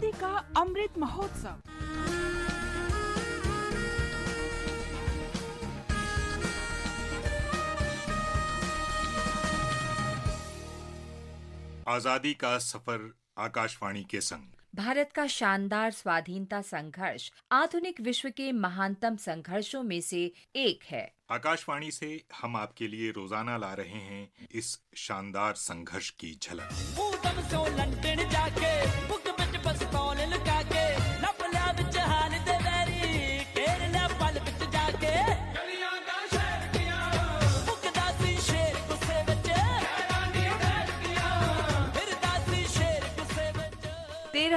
आजादी का अमृत महोत्सव। आजादी का सफर आकाशवाणी के संग। भारत का शानदार स्वाधीनता संघर्ष आधुनिक विश्व के महानतम संघर्षों में से एक है। आकाशवाणी से हम आपके लिए रोजाना ला रहे हैं इस शानदार संघर्ष की झलक।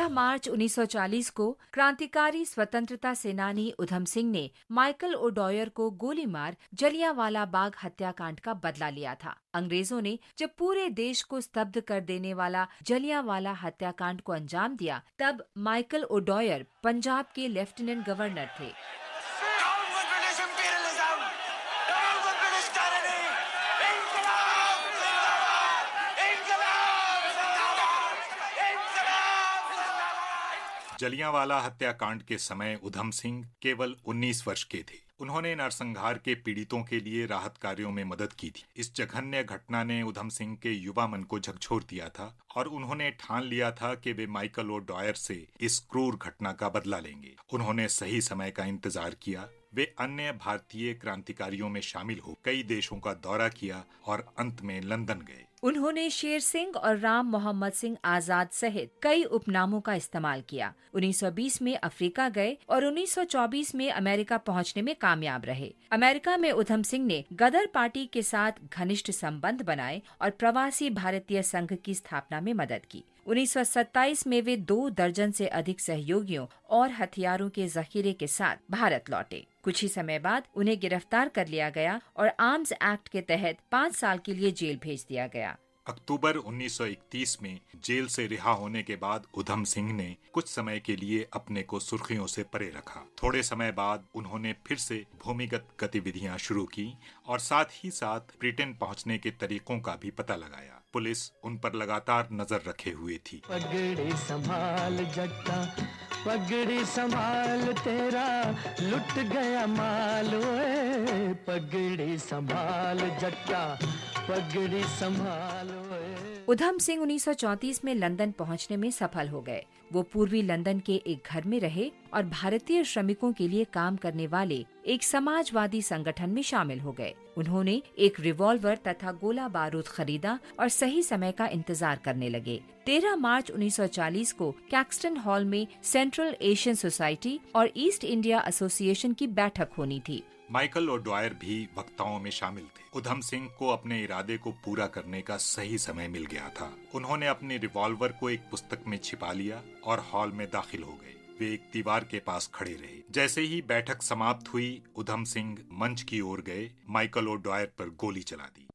मार्च 1940 को क्रांतिकारी स्वतंत्रता सेनानी उधम सिंह ने माइकल ओडॉयर को गोली मार जलियांवाला बाग हत्याकांड का बदला लिया था। अंग्रेजों ने जब पूरे देश को स्तब्ध कर देने वाला जलियांवाला हत्याकांड को अंजाम दिया, तब माइकल ओडॉयर पंजाब के लेफ्टिनेंट गवर्नर थे। जलियांवाला हत्याकांड के समय उधम सिंह केवल 19 वर्ष के थे। उन्होंने नरसंहार के पीड़ितों के लिए राहत कार्यों में मदद की थी। इस जघन्य घटना ने उधम सिंह के युवा मन को झकझोर दिया था और उन्होंने ठान लिया था कि वे माइकल ओडॉयर से इस क्रूर घटना का बदला लेंगे। उन्होंने सही समय का इंतजार किया। वे अन्य भारतीय क्रांतिकारियों में शामिल हो कई देशों का दौरा किया और अंत में लंदन गए। उन्होंने शेर सिंह और राम मोहम्मद सिंह आजाद सहित कई उपनामों का इस्तेमाल किया। 1920 में अफ्रीका गए और 1924 में अमेरिका पहुंचने में कामयाब रहे। अमेरिका में उधम सिंह ने गदर पार्टी के साथ घनिष्ठ संबंध बनाए और प्रवासी भारतीय संघ की स्थापना में मदद की। 1927 में वे 2 दर्जन से अधिक सहयोगियों और हथियारों के जखीरे के साथ भारत लौटे। कुछ ही समय बाद उन्हें गिरफ्तार कर लिया गया और आर्म्स एक्ट के तहत 5 साल के लिए जेल भेज दिया गया। अक्टूबर 1931 में जेल से रिहा होने के बाद उधम सिंह ने कुछ समय के लिए अपने को सुर्खियों से परे रखा। थोड़े समय बाद उन्होंने फिर से भूमिगत गतिविधियां शुरू की और साथ ही साथ ब्रिटेन पहुंचने के तरीकों का भी पता लगाया। पुलिस उन पर लगातार नजर रखे हुए थी। पगड़ी संभाल जट्टा, पगड़ी संभाल तेरा लुट गया माल, ओए पगड़ी संभाल जट्टा, पगड़ी संभाल। उधम सिंह 1934 में लंदन पहुंचने में सफल हो गए। वो पूर्वी लंदन के एक घर में रहे और भारतीय श्रमिकों के लिए काम करने वाले एक समाजवादी संगठन में शामिल हो गए। उन्होंने एक रिवॉल्वर तथा गोला बारूद खरीदा और सही समय का इंतजार करने लगे। 13 मार्च 1940 को कैक्सटन हॉल में सेंट्रल एशियन सोसाइटी और ईस्ट इंडिया एसोसिएशन की बैठक होनी थी। माइकल ओडॉयर भी वक्ताओं में शामिल थे। उधम सिंह को अपने इरादे को पूरा करने का सही समय मिल गया था। उन्होंने अपने रिवॉल्वर को एक पुस्तक में छिपा लिया और हॉल में दाखिल हो गए। वे एक दीवार के पास खड़े रहे। जैसे ही बैठक समाप्त हुई, उधम सिंह मंच की ओर गए, माइकल ओडॉयर पर गोली चला दी।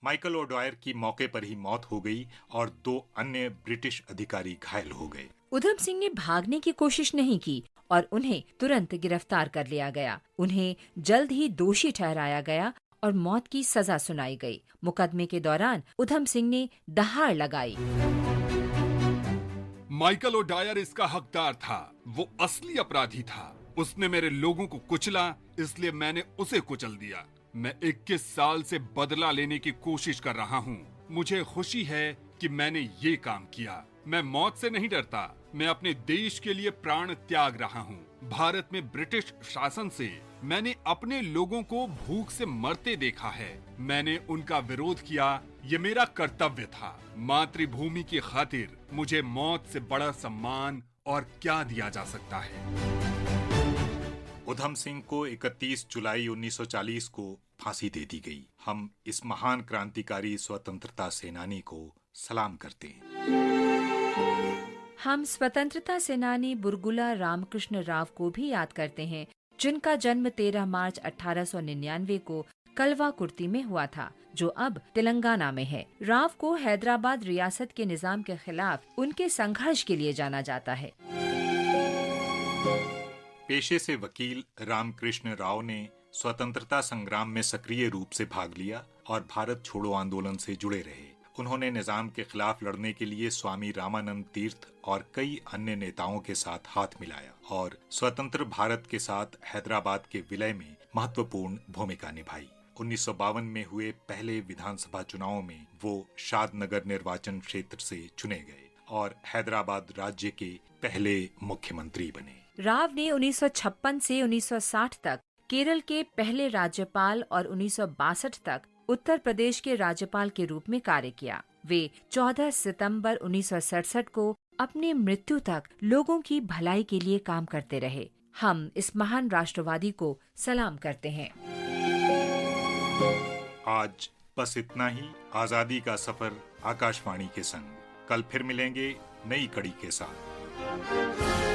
माइकल ओडॉयर की मौके पर ही मौत हो गई और 2 अन्य ब्रिटिश अधिकारी घायल हो गए। उधम सिंह ने भागने की कोशिश नहीं की और उन्हें तुरंत गिरफ्तार कर लिया गया। उन्हें जल्द ही दोषी ठहराया गया और मौत की सजा सुनाई गई। मुकदमे के दौरान उधम सिंह ने दहाड़ लगाई। माइकल ओडॉयर इसका हकदार था। वो असली अपराधी था। उसने मेरे लोगों को कुचला, इसलिए मैंने उसे कुचल दिया। मैं 21 साल से बदला लेने की कोशिश कर रहा हूँ। मुझे खुशी है कि मैंने ये काम किया। मैं मौत से नहीं डरता। मैं अपने देश के लिए प्राण त्याग रहा हूँ। भारत में ब्रिटिश शासन से मैंने अपने लोगों को भूख से मरते देखा है। मैंने उनका विरोध किया। ये मेरा कर्तव्य था। मातृभूमि की खातिर मुझे मौत से बड़ा सम्मान और क्या दिया जा सकता है। उधम सिंह को 31 जुलाई 1940 को फांसी दे दी गई। हम इस महान क्रांतिकारी स्वतंत्रता सेनानी को सलाम करते हैं। हम स्वतंत्रता सेनानी बुरगुला रामकृष्ण राव को भी याद करते हैं, जिनका जन्म 13 मार्च 1899 को कलवा कुर्ती में हुआ था, जो अब तेलंगाना में है। राव को हैदराबाद रियासत के निजाम के खिलाफ उनके संघर्ष के लिए जाना जाता है। पेशे से वकील रामकृष्ण राव ने स्वतंत्रता संग्राम में सक्रिय रूप से भाग लिया और भारत छोड़ो आंदोलन से जुड़े रहे। उन्होंने निजाम के खिलाफ लड़ने के लिए स्वामी रामानंद तीर्थ और कई अन्य नेताओं के साथ हाथ मिलाया और स्वतंत्र भारत के साथ हैदराबाद के विलय में महत्वपूर्ण भूमिका निभाई। 1952 में हुए पहले विधानसभा चुनाव में वो शादनगर निर्वाचन क्षेत्र से चुने गए और हैदराबाद राज्य के पहले मुख्यमंत्री बने। राव ने 1956 से 1960 तक केरल के पहले राज्यपाल और 1962 तक उत्तर प्रदेश के राज्यपाल के रूप में कार्य किया। वे 14 सितंबर 1967 को अपनी मृत्यु तक लोगों की भलाई के लिए काम करते रहे। हम इस महान राष्ट्रवादी को सलाम करते हैं। आज बस इतना ही। आजादी का सफर आकाशवाणी के संग। कल फिर मिलेंगे नई कड़ी के साथ।